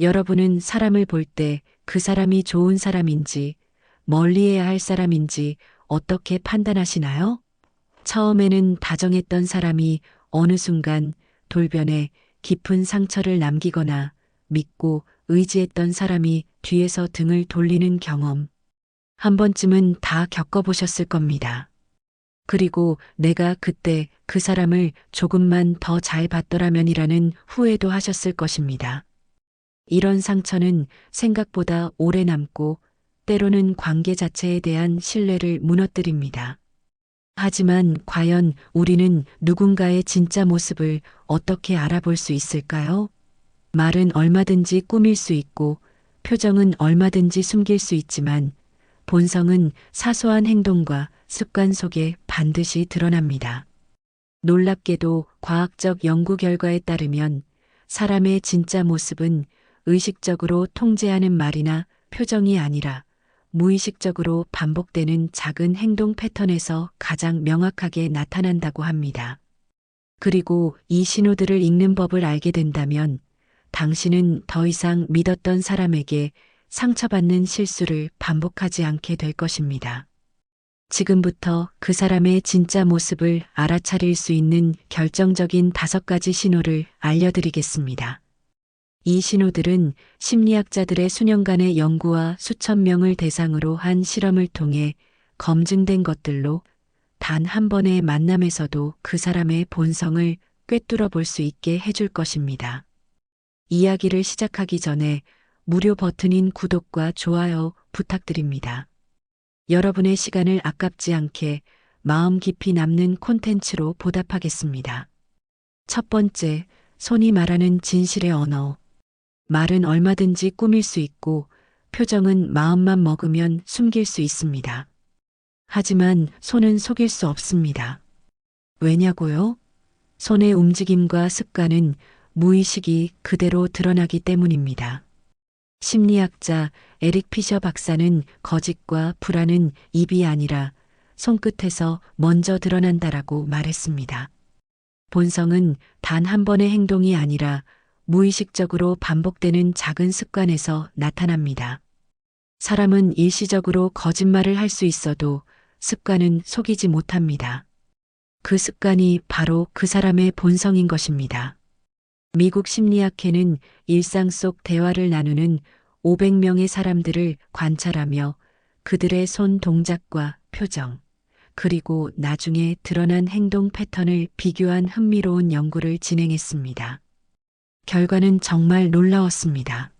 여러분은 사람을 볼 때 그 사람이 좋은 사람인지 멀리해야 할 사람인지 어떻게 판단하시나요? 처음에는 다정했던 사람이 어느 순간 돌변해 깊은 상처를 남기거나 믿고 의지했던 사람이 뒤에서 등을 돌리는 경험. 한 번쯤은 다 겪어보셨을 겁니다. 그리고 내가 그때 그 사람을 조금만 더 잘 봤더라면이라는 후회도 하셨을 것입니다. 이런 상처는 생각보다 오래 남고 때로는 관계 자체에 대한 신뢰를 무너뜨립니다. 하지만 과연 우리는 누군가의 진짜 모습을 어떻게 알아볼 수 있을까요? 말은 얼마든지 꾸밀 수 있고 표정은 얼마든지 숨길 수 있지만 본성은 사소한 행동과 습관 속에 반드시 드러납니다. 놀랍게도 과학적 연구 결과에 따르면 사람의 진짜 모습은 의식적으로 통제하는 말이나 표정이 아니라 무의식적으로 반복되는 작은 행동 패턴에서 가장 명확하게 나타난다고 합니다. 그리고 이 신호들을 읽는 법을 알게 된다면 당신은 더 이상 믿었던 사람에게 상처받는 실수를 반복하지 않게 될 것입니다. 지금부터 그 사람의 진짜 모습을 알아차릴 수 있는 결정적인 5가지 신호를 알려드리겠습니다. 이 신호들은 심리학자들의 수년간의 연구와 수천 명을 대상으로 한 실험을 통해 검증된 것들로 단 한 번의 만남에서도 그 사람의 본성을 꿰뚫어 볼 수 있게 해줄 것입니다. 이야기를 시작하기 전에 무료 버튼인 구독과 좋아요 부탁드립니다. 여러분의 시간을 아깝지 않게 마음 깊이 남는 콘텐츠로 보답하겠습니다. 첫 번째, 손이 말하는 진실의 언어. 말은 얼마든지 꾸밀 수 있고 표정은 마음만 먹으면 숨길 수 있습니다. 하지만 손은 속일 수 없습니다. 왜냐고요? 손의 움직임과 습관은 무의식이 그대로 드러나기 때문입니다. 심리학자 에릭 피셔 박사는 거짓과 불안은 입이 아니라 손끝에서 먼저 드러난다라고 말했습니다. 본성은 단 한 번의 행동이 아니라 무의식적으로 반복되는 작은 습관에서 나타납니다. 사람은 일시적으로 거짓말을 할 수 있어도 습관은 속이지 못합니다. 그 습관이 바로 그 사람의 본성인 것입니다. 미국 심리학회는 일상 속 대화를 나누는 500명의 사람들을 관찰하며 그들의 손 동작과 표정, 그리고 나중에 드러난 행동 패턴을 비교한 흥미로운 연구를 진행했습니다. 결과는 정말 놀라웠습니다.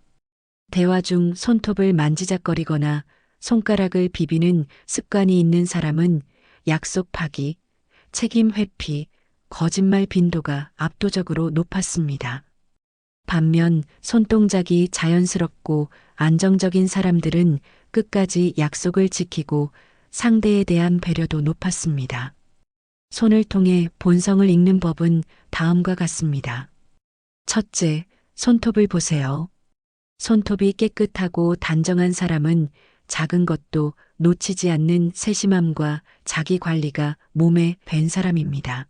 대화 중 손톱을 만지작거리거나 손가락을 비비는 습관이 있는 사람은 약속 파기, 책임 회피, 거짓말 빈도가 압도적으로 높았습니다. 반면 손동작이 자연스럽고 안정적인 사람들은 끝까지 약속을 지키고 상대에 대한 배려도 높았습니다. 손을 통해 본성을 읽는 법은 다음과 같습니다. 첫째, 손톱을 보세요. 손톱이 깨끗하고 단정한 사람은 작은 것도 놓치지 않는 세심함과 자기 관리가 몸에 밴 사람입니다.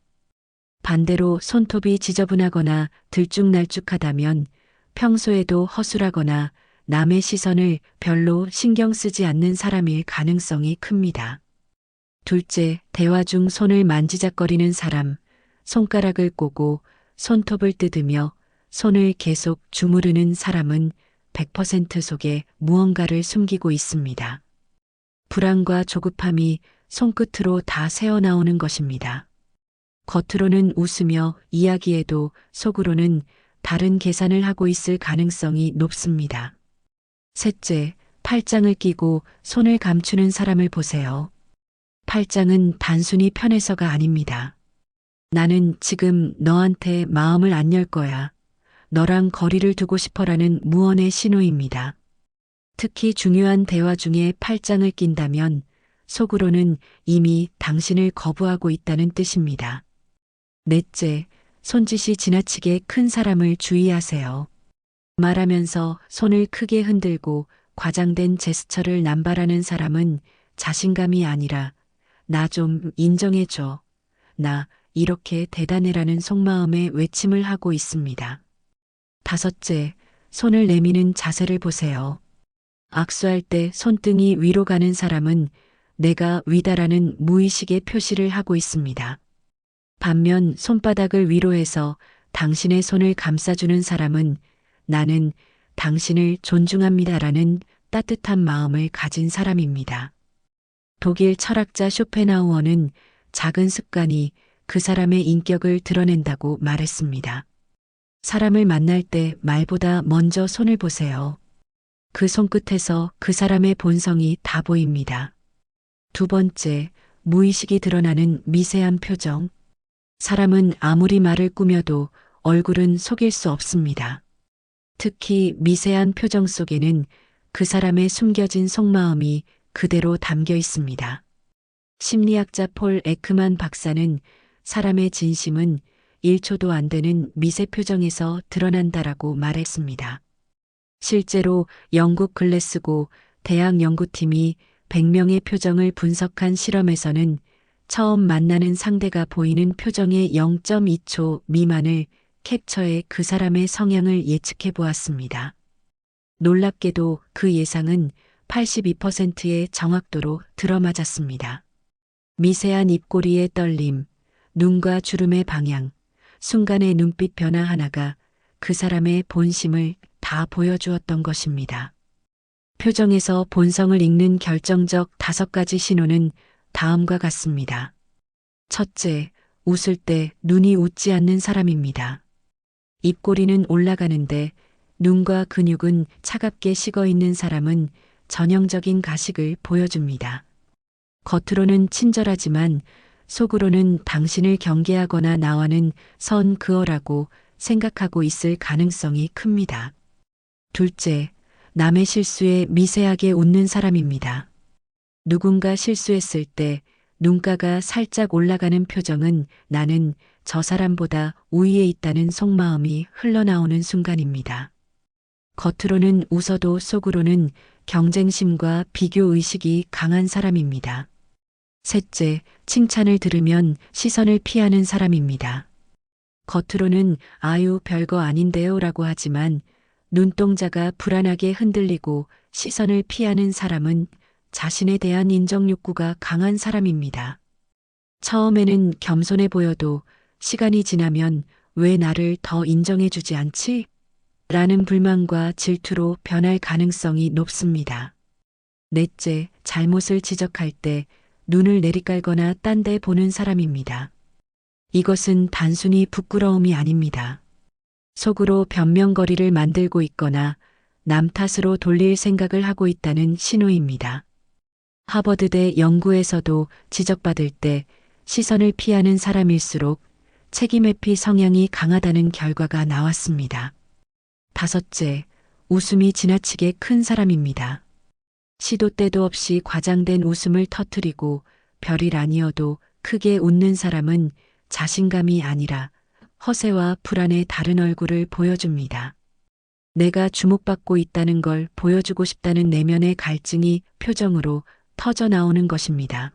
반대로 손톱이 지저분하거나 들쭉날쭉하다면 평소에도 허술하거나 남의 시선을 별로 신경 쓰지 않는 사람일 가능성이 큽니다. 둘째, 대화 중 손을 만지작거리는 사람, 손가락을 꼬고 손톱을 뜯으며 손을 계속 주무르는 사람은 100% 속에 무언가를 숨기고 있습니다. 불안과 조급함이 손끝으로 다 새어나오는 것입니다. 겉으로는 웃으며 이야기해도 속으로는 다른 계산을 하고 있을 가능성이 높습니다. 셋째, 팔짱을 끼고 손을 감추는 사람을 보세요. 팔짱은 단순히 편해서가 아닙니다. 나는 지금 너한테 마음을 안 열 거야. 너랑 거리를 두고 싶어라는 무언의 신호입니다. 특히 중요한 대화 중에 팔짱을 낀다면 속으로는 이미 당신을 거부하고 있다는 뜻입니다. 넷째, 손짓이 지나치게 큰 사람을 주의하세요. 말하면서 손을 크게 흔들고 과장된 제스처를 남발하는 사람은 자신감이 아니라 나 좀 인정해줘. 나 이렇게 대단해라는 속마음의 외침을 하고 있습니다. 다섯째, 손을 내미는 자세를 보세요. 악수할 때 손등이 위로 가는 사람은 내가 위다라는 무의식의 표시를 하고 있습니다. 반면 손바닥을 위로 해서 당신의 손을 감싸주는 사람은 나는 당신을 존중합니다라는 따뜻한 마음을 가진 사람입니다. 독일 철학자 쇼펜하우어는 작은 습관이 그 사람의 인격을 드러낸다고 말했습니다. 사람을 만날 때 말보다 먼저 손을 보세요. 그 손끝에서 그 사람의 본성이 다 보입니다. 두 번째, 무의식이 드러나는 미세한 표정. 사람은 아무리 말을 꾸며도 얼굴은 속일 수 없습니다. 특히 미세한 표정 속에는 그 사람의 숨겨진 속마음이 그대로 담겨 있습니다. 심리학자 폴 에크만 박사는 사람의 진심은 1초도 안 되는 미세 표정에서 드러난다라고 말했습니다. 실제로 영국 글래스고 대학 연구팀이 100명의 표정을 분석한 실험에서는 처음 만나는 상대가 보이는 표정의 0.2초 미만을 캡처해 그 사람의 성향을 예측해 보았습니다. 놀랍게도 그 예상은 82%의 정확도로 들어맞았습니다. 미세한 입꼬리의 떨림, 눈과 주름의 방향, 순간의 눈빛 변화 하나가 그 사람의 본심을 다 보여주었던 것입니다. 표정에서 본성을 읽는 결정적 5가지 신호는 다음과 같습니다. 첫째, 웃을 때 눈이 웃지 않는 사람입니다. 입꼬리는 올라가는데 눈과 근육은 차갑게 식어 있는 사람은 전형적인 가식을 보여줍니다. 겉으로는 친절하지만 속으로는 당신을 경계하거나 나와는 선 그어라고 생각하고 있을 가능성이 큽니다. 둘째, 남의 실수에 미세하게 웃는 사람입니다. 누군가 실수했을 때 눈가가 살짝 올라가는 표정은 나는 저 사람보다 우위에 있다는 속마음이 흘러나오는 순간입니다. 겉으로는 웃어도 속으로는 경쟁심과 비교의식이 강한 사람입니다. 셋째, 칭찬을 들으면 시선을 피하는 사람입니다. 겉으로는 아유 별거 아닌데요 라고 하지만 눈동자가 불안하게 흔들리고 시선을 피하는 사람은 자신에 대한 인정 욕구가 강한 사람입니다. 처음에는 겸손해 보여도 시간이 지나면 왜 나를 더 인정해 주지 않지? 라는 불만과 질투로 변할 가능성이 높습니다. 넷째, 잘못을 지적할 때 눈을 내리깔거나 딴 데 보는 사람입니다. 이것은 단순히 부끄러움이 아닙니다. 속으로 변명거리를 만들고 있거나 남 탓으로 돌릴 생각을 하고 있다는 신호입니다. 하버드대 연구에서도 지적받을 때 시선을 피하는 사람일수록 책임회피 성향이 강하다는 결과가 나왔습니다. 다섯째, 웃음이 지나치게 큰 사람입니다. 시도 때도 없이 과장된 웃음을 터뜨리고 별일 아니어도 크게 웃는 사람은 자신감이 아니라 허세와 불안의 다른 얼굴을 보여줍니다. 내가 주목받고 있다는 걸 보여주고 싶다는 내면의 갈증이 표정으로 터져 나오는 것입니다.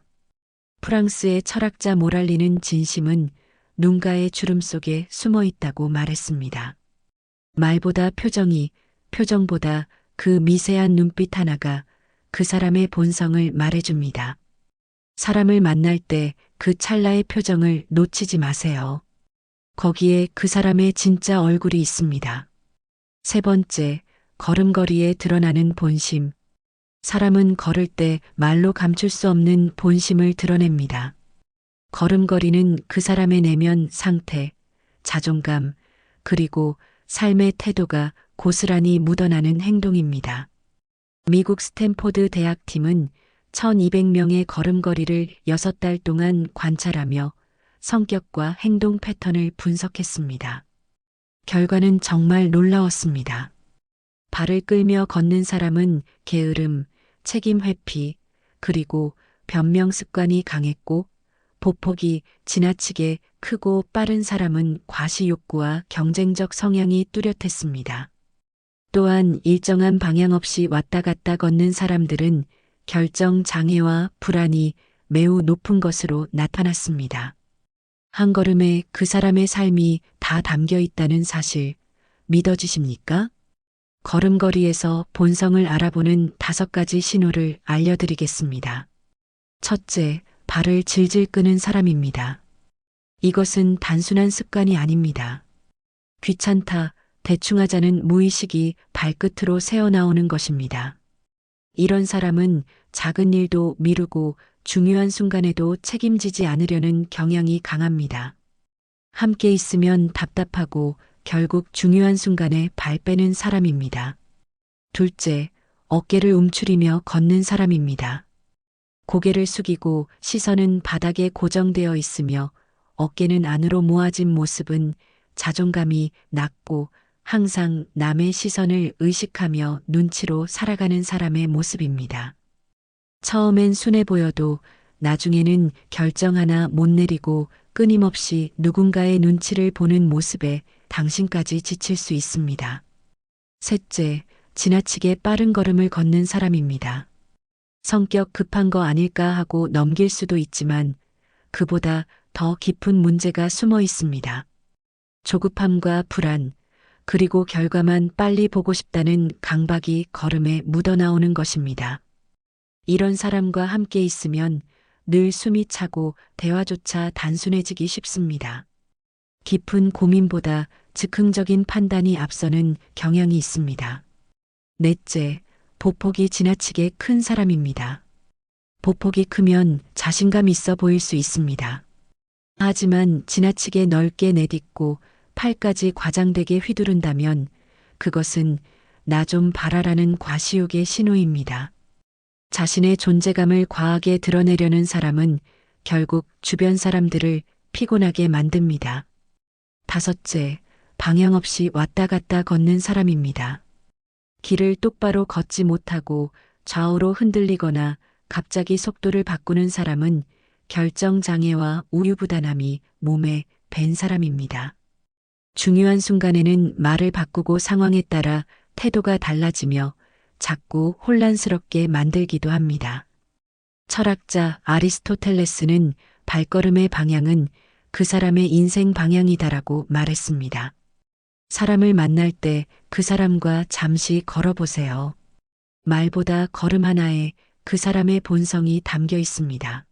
프랑스의 철학자 모랄리는 진심은 눈가의 주름 속에 숨어 있다고 말했습니다. 말보다 표정이, 표정보다 그 미세한 눈빛 하나가 그 사람의 본성을 말해줍니다. 사람을 만날 때 그 찰나의 표정을 놓치지 마세요. 거기에 그 사람의 진짜 얼굴이 있습니다. 세 번째, 걸음걸이에 드러나는 본심. 사람은 걸을 때 말로 감출 수 없는 본심을 드러냅니다. 걸음걸이는 그 사람의 내면 상태, 자존감, 그리고 삶의 태도가 고스란히 묻어나는 행동입니다. 미국 스탠포드 대학팀은 1200명의 걸음걸이를 6달 동안 관찰하며 성격과 행동 패턴을 분석했습니다. 결과는 정말 놀라웠습니다. 발을 끌며 걷는 사람은 게으름, 책임 회피, 그리고 변명 습관이 강했고 보폭이 지나치게 크고 빠른 사람은 과시 욕구와 경쟁적 성향이 뚜렷했습니다. 또한 일정한 방향 없이 왔다 갔다 걷는 사람들은 결정 장애와 불안이 매우 높은 것으로 나타났습니다. 한 걸음에 그 사람의 삶이 다 담겨 있다는 사실 믿어지십니까? 걸음걸이에서 본성을 알아보는 5가지 신호를 알려드리겠습니다. 첫째, 발을 질질 끄는 사람입니다. 이것은 단순한 습관이 아닙니다. 귀찮다, 대충 하자는 무의식이 발끝으로 새어나오는 것입니다. 이런 사람은 작은 일도 미루고 중요한 순간에도 책임지지 않으려는 경향이 강합니다. 함께 있으면 답답하고 결국 중요한 순간에 발 빼는 사람입니다. 둘째, 어깨를 움츠리며 걷는 사람입니다. 고개를 숙이고 시선은 바닥에 고정되어 있으며 어깨는 안으로 모아진 모습은 자존감이 낮고 항상 남의 시선을 의식하며 눈치로 살아가는 사람의 모습입니다. 처음엔 순해 보여도 나중에는 결정 하나 못 내리고 끊임없이 누군가의 눈치를 보는 모습에 당신까지 지칠 수 있습니다. 셋째, 지나치게 빠른 걸음을 걷는 사람입니다. 성격 급한 거 아닐까 하고 넘길 수도 있지만 그보다 더 깊은 문제가 숨어 있습니다. 조급함과 불안, 그리고 결과만 빨리 보고 싶다는 강박이 걸음에 묻어나오는 것입니다. 이런 사람과 함께 있으면 늘 숨이 차고 대화조차 단순해지기 쉽습니다. 깊은 고민보다 즉흥적인 판단이 앞서는 경향이 있습니다. 넷째, 보폭이 지나치게 큰 사람입니다. 보폭이 크면 자신감 있어 보일 수 있습니다. 하지만 지나치게 넓게 내딛고 팔까지 과장되게 휘두른다면 그것은 나 좀 봐라라는 과시욕의 신호입니다. 자신의 존재감을 과하게 드러내려는 사람은 결국 주변 사람들을 피곤하게 만듭니다. 다섯째, 방향 없이 왔다 갔다 걷는 사람입니다. 길을 똑바로 걷지 못하고 좌우로 흔들리거나 갑자기 속도를 바꾸는 사람은 결정장애와 우유부단함이 몸에 밴 사람입니다. 중요한 순간에는 말을 바꾸고 상황에 따라 태도가 달라지며 자꾸 혼란스럽게 만들기도 합니다. 철학자 아리스토텔레스는 발걸음의 방향은 그 사람의 인생 방향이다라고 말했습니다. 사람을 만날 때 그 사람과 잠시 걸어보세요. 말보다 걸음 하나에 그 사람의 본성이 담겨 있습니다.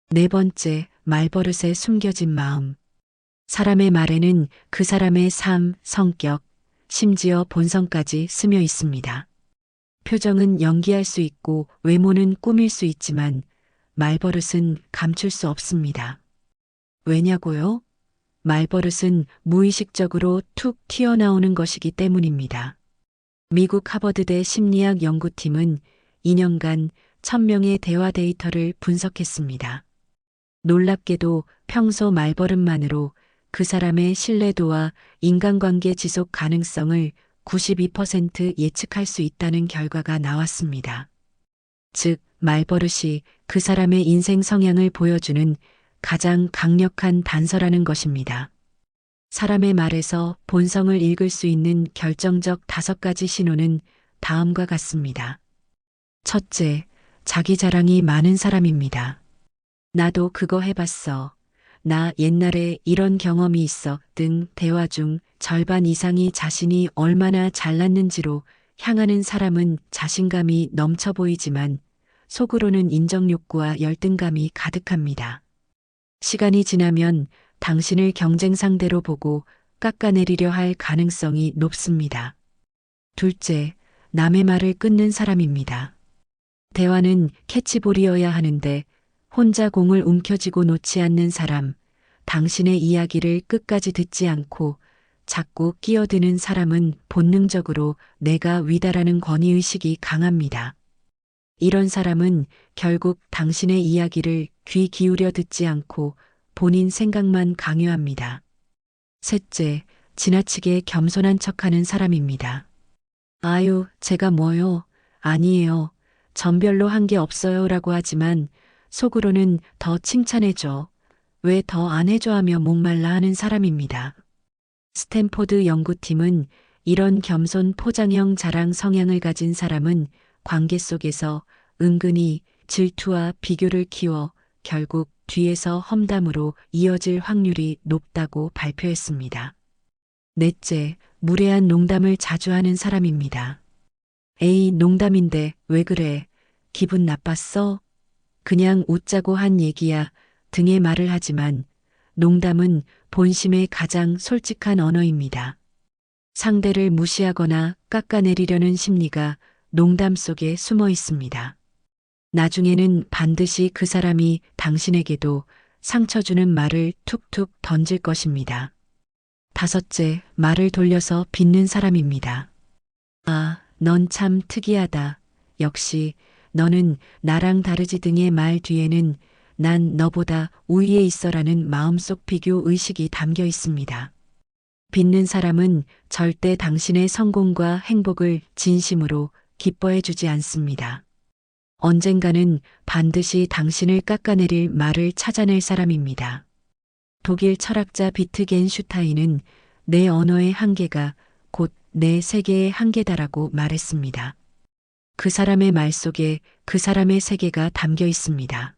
네 번째, 말버릇에 숨겨진 마음. 사람의 말에는 그 사람의 삶, 성격, 심지어 본성까지 스며 있습니다. 표정은 연기할 수 있고 외모는 꾸밀 수 있지만 말버릇은 감출 수 없습니다. 왜냐고요? 말버릇은 무의식적으로 툭 튀어나오는 것이기 때문입니다. 미국 하버드대 심리학 연구팀은 2년간 1000명의 대화 데이터를 분석했습니다. 놀랍게도 평소 말버릇만으로 그 사람의 신뢰도와 인간관계 지속 가능성을 92% 예측할 수 있다는 결과가 나왔습니다. 즉, 말버릇이 그 사람의 인생 성향을 보여주는 가장 강력한 단서라는 것입니다. 사람의 말에서 본성을 읽을 수 있는 결정적 5가지 신호는 다음과 같습니다. 첫째, 자기 자랑이 많은 사람입니다. 나도 그거 해봤어. 나 옛날에 이런 경험이 있어 등 대화 중 절반 이상이 자신이 얼마나 잘났는지로 향하는 사람은 자신감이 넘쳐 보이지만 속으로는 인정 욕구와 열등감이 가득합니다. 시간이 지나면 당신을 경쟁 상대로 보고 깎아내리려 할 가능성이 높습니다. 둘째, 남의 말을 끊는 사람입니다. 대화는 캐치볼이어야 하는데 혼자 공을 움켜쥐고 놓지 않는 사람, 당신의 이야기를 끝까지 듣지 않고 자꾸 끼어드는 사람은 본능적으로 내가 위다라는 권위의식이 강합니다. 이런 사람은 결국 당신의 이야기를 귀 기울여 듣지 않고 본인 생각만 강요합니다. 셋째, 지나치게 겸손한 척하는 사람입니다. 아유, 제가 뭐요? 아니에요. 전 별로 한 게 없어요 라고 하지만 속으로는 더 칭찬해줘. 왜 더 안 해줘 하며 목말라 하는 사람입니다. 스탠포드 연구팀은 이런 겸손 포장형 자랑 성향을 가진 사람은 관계 속에서 은근히 질투와 비교를 키워 결국 뒤에서 험담으로 이어질 확률이 높다고 발표했습니다. 넷째, 무례한 농담을 자주 하는 사람입니다. 에이, 농담인데 왜 그래? 기분 나빴어? 그냥 웃자고 한 얘기야 등의 말을 하지만 농담은 본심의 가장 솔직한 언어입니다. 상대를 무시하거나 깎아내리려는 심리가 농담 속에 숨어 있습니다. 나중에는 반드시 그 사람이 당신에게도 상처 주는 말을 툭툭 던질 것입니다. 다섯째, 말을 돌려서 빚는 사람입니다. 아, 넌 참 특이하다. 역시 너는 나랑 다르지 등의 말 뒤에는 난 너보다 우위에 있어라는 마음속 비교 의식이 담겨 있습니다. 빚는 사람은 절대 당신의 성공과 행복을 진심으로 기뻐해 주지 않습니다. 언젠가는 반드시 당신을 깎아내릴 말을 찾아낼 사람입니다. 독일 철학자 비트겐슈타인은 내 언어의 한계가 곧 내 세계의 한계다라고 말했습니다. 그 사람의 말 속에 그 사람의 세계가 담겨 있습니다.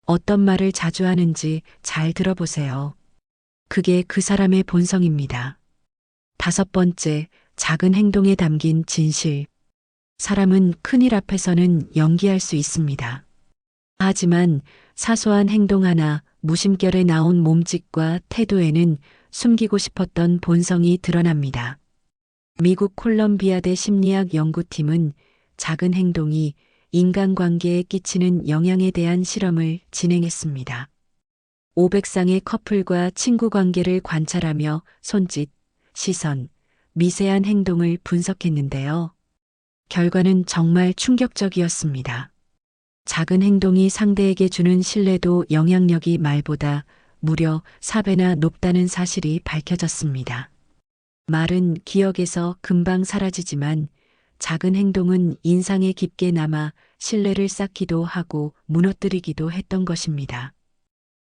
어떤 말을 자주 하는지 잘 들어보세요. 그게 그 사람의 본성입니다. 다섯 번째, 작은 행동에 담긴 진실. 사람은 큰일 앞에서는 연기할 수 있습니다. 하지만 사소한 행동 하나, 무심결에 나온 몸짓과 태도에는 숨기고 싶었던 본성이 드러납니다. 미국 콜럼비아대 심리학 연구팀은 작은 행동이 인간관계에 끼치는 영향에 대한 실험을 진행했습니다. 500쌍의 커플과 친구 관계를 관찰하며 손짓, 시선, 미세한 행동을 분석했는데요. 결과는 정말 충격적이었습니다. 작은 행동이 상대에게 주는 신뢰도 영향력이 말보다 무려 4배나 높다는 사실이 밝혀졌습니다. 말은 기억에서 금방 사라지지만 작은 행동은 인상에 깊게 남아 신뢰를 쌓기도 하고 무너뜨리기도 했던 것입니다.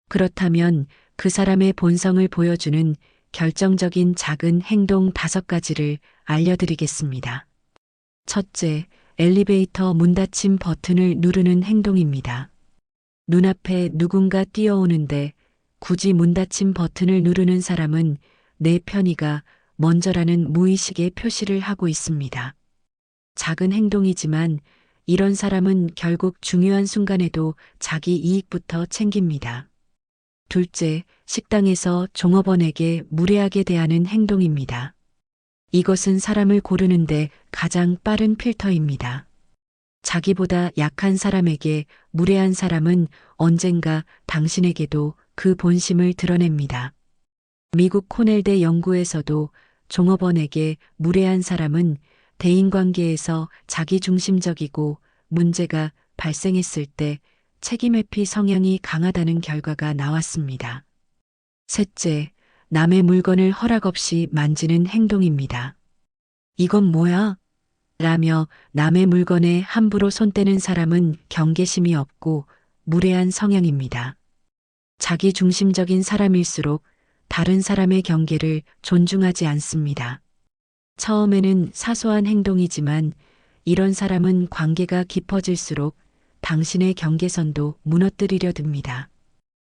그렇다면 그 사람의 본성을 보여주는 결정적인 작은 행동 5가지를 알려드리겠습니다. 첫째, 엘리베이터 문 닫힘 버튼을 누르는 행동입니다. 눈앞에 누군가 뛰어오는데 굳이 문 닫힘 버튼을 누르는 사람은 내 편의가 먼저라는 무의식의 표시를 하고 있습니다. 작은 행동이지만 이런 사람은 결국 중요한 순간에도 자기 이익부터 챙깁니다. 둘째, 식당에서 종업원에게 무례하게 대하는 행동입니다. 이것은 사람을 고르는데 가장 빠른 필터입니다. 자기보다 약한 사람에게 무례한 사람은 언젠가 당신에게도 그 본심을 드러냅니다. 미국 코넬대 연구에서도 종업원에게 무례한 사람은 대인관계에서 자기중심적이고 문제가 발생했을 때 책임회피 성향이 강하다는 결과가 나왔습니다. 셋째, 남의 물건을 허락 없이 만지는 행동입니다. 이건 뭐야? 라며 남의 물건에 함부로 손대는 사람은 경계심이 없고 무례한 성향입니다. 자기중심적인 사람일수록 다른 사람의 경계를 존중하지 않습니다. 처음에는 사소한 행동이지만 이런 사람은 관계가 깊어질수록 당신의 경계선도 무너뜨리려 듭니다.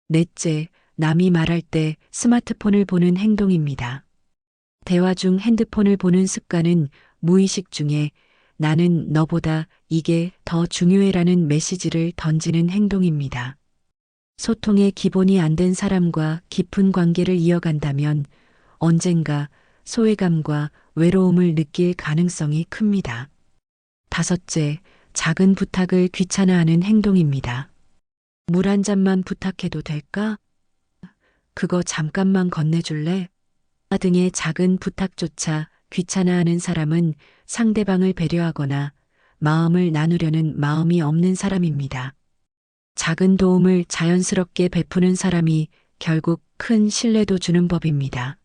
넷째, 남이 말할 때 스마트폰을 보는 행동입니다. 대화 중 핸드폰을 보는 습관은 무의식 중에 나는 너보다 이게 더 중요해라는 메시지를 던지는 행동입니다. 소통의 기본이 안 된 사람과 깊은 관계를 이어간다면 언젠가 소외감과 외로움을 느낄 가능성이 큽니다. 다섯째, 작은 부탁을 귀찮아하는 행동입니다. 물 한 잔만 부탁해도 될까? 그거 잠깐만 건네줄래? 등의 작은 부탁조차 귀찮아하는 사람은 상대방을 배려하거나 마음을 나누려는 마음이 없는 사람입니다. 작은 도움을 자연스럽게 베푸는 사람이 결국 큰 신뢰도 주는 법입니다.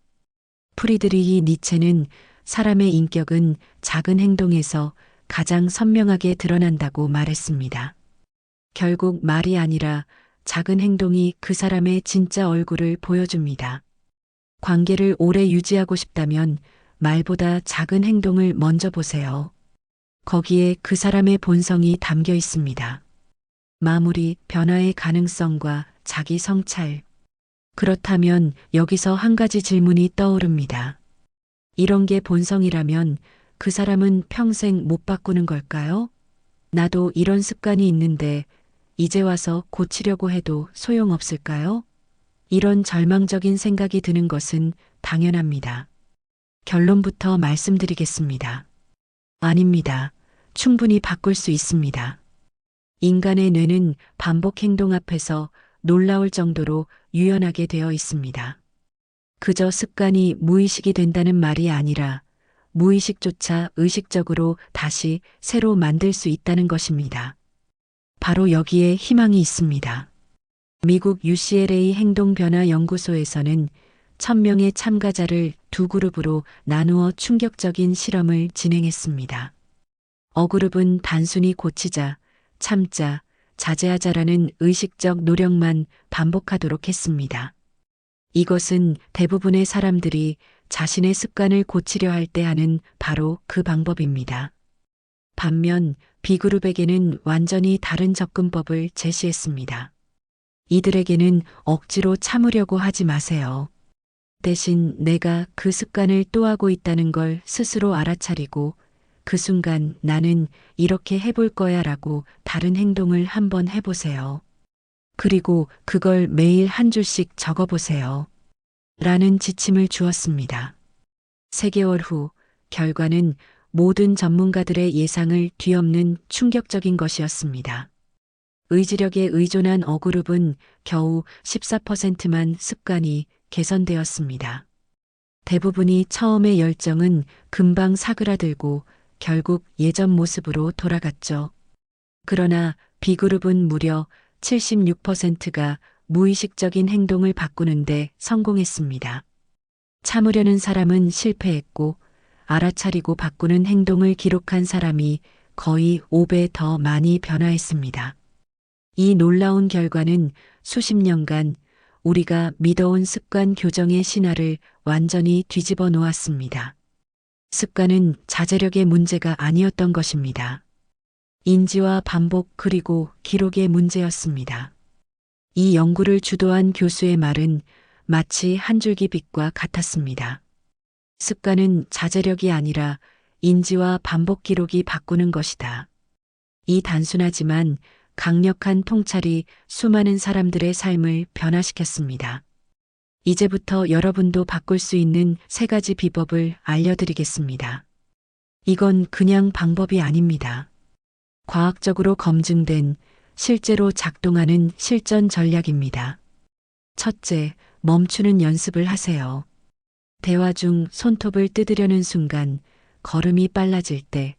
프리드리히 니체는 사람의 인격은 작은 행동에서 가장 선명하게 드러난다고 말했습니다. 결국 말이 아니라 작은 행동이 그 사람의 진짜 얼굴을 보여줍니다. 관계를 오래 유지하고 싶다면 말보다 작은 행동을 먼저 보세요. 거기에 그 사람의 본성이 담겨 있습니다. 마무리, 변화의 가능성과 자기 성찰. 그렇다면 여기서 한 가지 질문이 떠오릅니다. 이런 게 본성이라면 그 사람은 평생 못 바꾸는 걸까요? 나도 이런 습관이 있는데 이제 와서 고치려고 해도 소용없을까요? 이런 절망적인 생각이 드는 것은 당연합니다. 결론부터 말씀드리겠습니다. 아닙니다. 충분히 바꿀 수 있습니다. 인간의 뇌는 반복 행동 앞에서 놀라울 정도로 유연하게 되어 있습니다. 그저 습관이 무의식이 된다는 말이 아니라 무의식조차 의식적으로 다시 새로 만들 수 있다는 것입니다. 바로 여기에 희망이 있습니다. 미국 UCLA 행동변화 연구소에서는 1000명의 참가자를 두 그룹으로 나누어 충격적인 실험을 진행했습니다. 어그룹은 단순히 고치자, 참자, 자제하자라는 의식적 노력만 반복하도록 했습니다. 이것은 대부분의 사람들이 자신의 습관을 고치려 할 때 하는 바로 그 방법입니다. 반면 B그룹에게는 완전히 다른 접근법을 제시했습니다. 이들에게는 억지로 참으려고 하지 마세요. 대신 내가 그 습관을 또 하고 있다는 걸 스스로 알아차리고 그 순간 나는 이렇게 해볼 거야 라고 다른 행동을 한번 해보세요. 그리고 그걸 매일 한 줄씩 적어보세요. 라는 지침을 주었습니다. 3개월 후 결과는 모든 전문가들의 예상을 뒤엎는 충격적인 것이었습니다. 의지력에 의존한 어그룹은 겨우 14%만 습관이 개선되었습니다. 대부분이 처음의 열정은 금방 사그라들고 결국 예전 모습으로 돌아갔죠. 그러나 B그룹은 무려 76%가 무의식적인 행동을 바꾸는데 성공했습니다. 참으려는 사람은 실패했고 알아차리고 바꾸는 행동을 기록한 사람이 거의 5배 더 많이 변화했습니다. 이 놀라운 결과는 수십 년간 우리가 믿어온 습관 교정의 신화를 완전히 뒤집어 놓았습니다. 습관은 자제력의 문제가 아니었던 것입니다. 인지와 반복 그리고 기록의 문제였습니다. 이 연구를 주도한 교수의 말은 마치 한 줄기 빛과 같았습니다. 습관은 자제력이 아니라 인지와 반복 기록이 바꾸는 것이다. 이 단순하지만 강력한 통찰이 수많은 사람들의 삶을 변화시켰습니다. 이제부터 여러분도 바꿀 수 있는 3가지 비법을 알려드리겠습니다. 이건 그냥 방법이 아닙니다. 과학적으로 검증된 실제로 작동하는 실전 전략입니다. 첫째, 멈추는 연습을 하세요. 대화 중 손톱을 뜯으려는 순간, 걸음이 빨라질 때,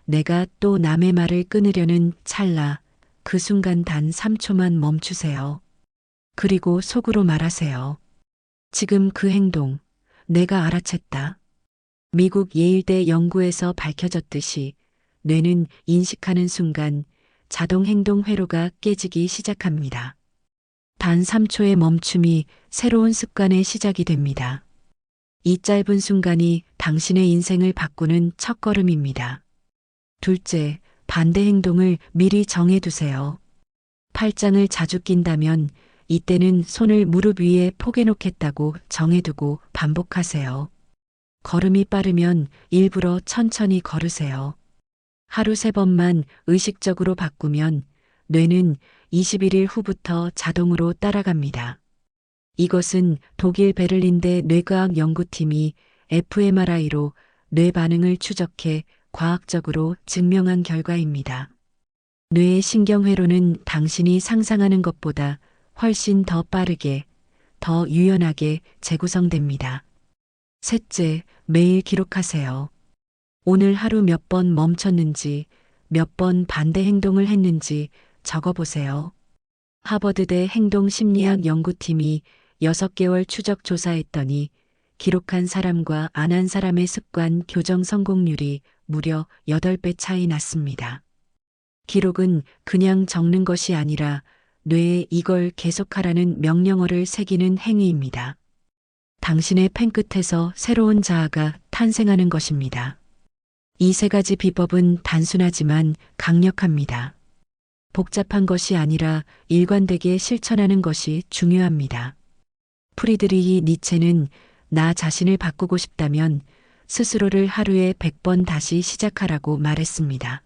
내가 또 남의 말을 끊으려는 찰나, 그 순간 단 3초만 멈추세요. 그리고 속으로 말하세요. 지금 그 행동, 내가 알아챘다. 미국 예일대 연구에서 밝혀졌듯이 뇌는 인식하는 순간 자동 행동 회로가 깨지기 시작합니다. 단 3초의 멈춤이 새로운 습관의 시작이 됩니다. 이 짧은 순간이 당신의 인생을 바꾸는 첫걸음입니다. 둘째, 반대 행동을 미리 정해두세요. 팔짱을 자주 낀다면 이때는 손을 무릎 위에 포개놓겠다고 정해두고 반복하세요. 걸음이 빠르면 일부러 천천히 걸으세요. 하루 3번만 의식적으로 바꾸면 뇌는 21일 후부터 자동으로 따라갑니다. 이것은 독일 베를린대 뇌과학 연구팀이 fMRI로 뇌 반응을 추적해 과학적으로 증명한 결과입니다. 뇌의 신경회로는 당신이 상상하는 것보다 훨씬 더 빠르게, 더 유연하게 재구성됩니다. 셋째, 매일 기록하세요. 오늘 하루 몇 번 멈췄는지, 몇 번 반대 행동을 했는지 적어보세요. 하버드대 행동심리학 연구팀이 6개월 추적 조사했더니 기록한 사람과 안 한 사람의 습관 교정 성공률이 무려 8배 차이 났습니다. 기록은 그냥 적는 것이 아니라 뇌에 이걸 계속하라는 명령어를 새기는 행위입니다. 당신의 펜끝에서 새로운 자아가 탄생하는 것입니다. 이 3가지 비법은 단순하지만 강력합니다. 복잡한 것이 아니라 일관되게 실천하는 것이 중요합니다. 프리드리히 니체는 나 자신을 바꾸고 싶다면 스스로를 하루에 100번 다시 시작하라고 말했습니다.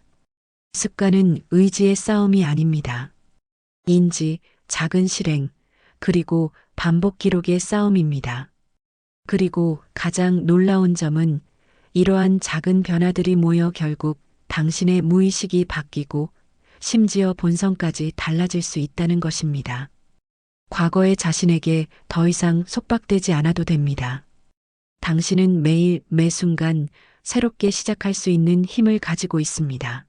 습관은 의지의 싸움이 아닙니다. 인지, 작은 실행, 그리고 반복 기록의 싸움입니다. 그리고 가장 놀라운 점은 이러한 작은 변화들이 모여 결국 당신의 무의식이 바뀌고 심지어 본성까지 달라질 수 있다는 것입니다. 과거의 자신에게 더 이상 속박되지 않아도 됩니다. 당신은 매일 매 순간 새롭게 시작할 수 있는 힘을 가지고 있습니다.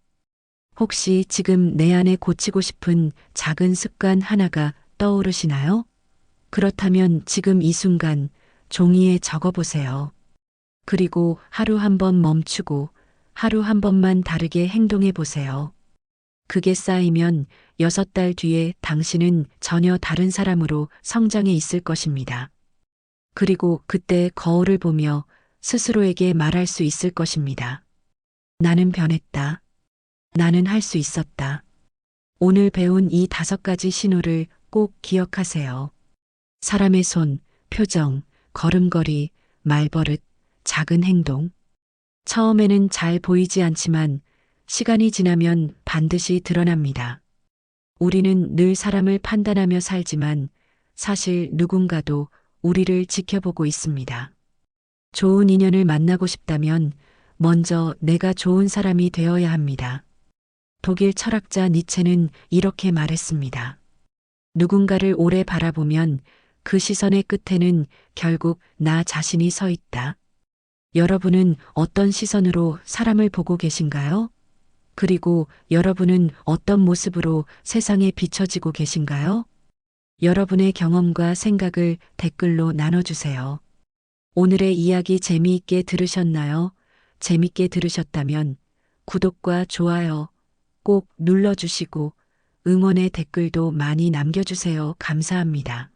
혹시 지금 내 안에 고치고 싶은 작은 습관 하나가 떠오르시나요? 그렇다면 지금 이 순간 종이에 적어보세요. 그리고 하루 한 번 멈추고 하루 한 번만 다르게 행동해 보세요. 그게 쌓이면 6달 뒤에 당신은 전혀 다른 사람으로 성장해 있을 것입니다. 그리고 그때 거울을 보며 스스로에게 말할 수 있을 것입니다. 나는 변했다. 나는 할 수 있었다. 오늘 배운 이 5가지 신호를 꼭 기억하세요. 사람의 손, 표정, 걸음걸이, 말버릇, 작은 행동. 처음에는 잘 보이지 않지만 시간이 지나면 반드시 드러납니다. 우리는 늘 사람을 판단하며 살지만 사실 누군가도 우리를 지켜보고 있습니다. 좋은 인연을 만나고 싶다면 먼저 내가 좋은 사람이 되어야 합니다. 독일 철학자 니체는 이렇게 말했습니다. 누군가를 오래 바라보면 그 시선의 끝에는 결국 나 자신이 서 있다. 여러분은 어떤 시선으로 사람을 보고 계신가요? 그리고 여러분은 어떤 모습으로 세상에 비춰지고 계신가요? 여러분의 경험과 생각을 댓글로 나눠주세요. 오늘의 이야기 재미있게 들으셨나요? 재밌게 들으셨다면 구독과 좋아요 꼭 눌러주시고 응원의 댓글도 많이 남겨주세요. 감사합니다.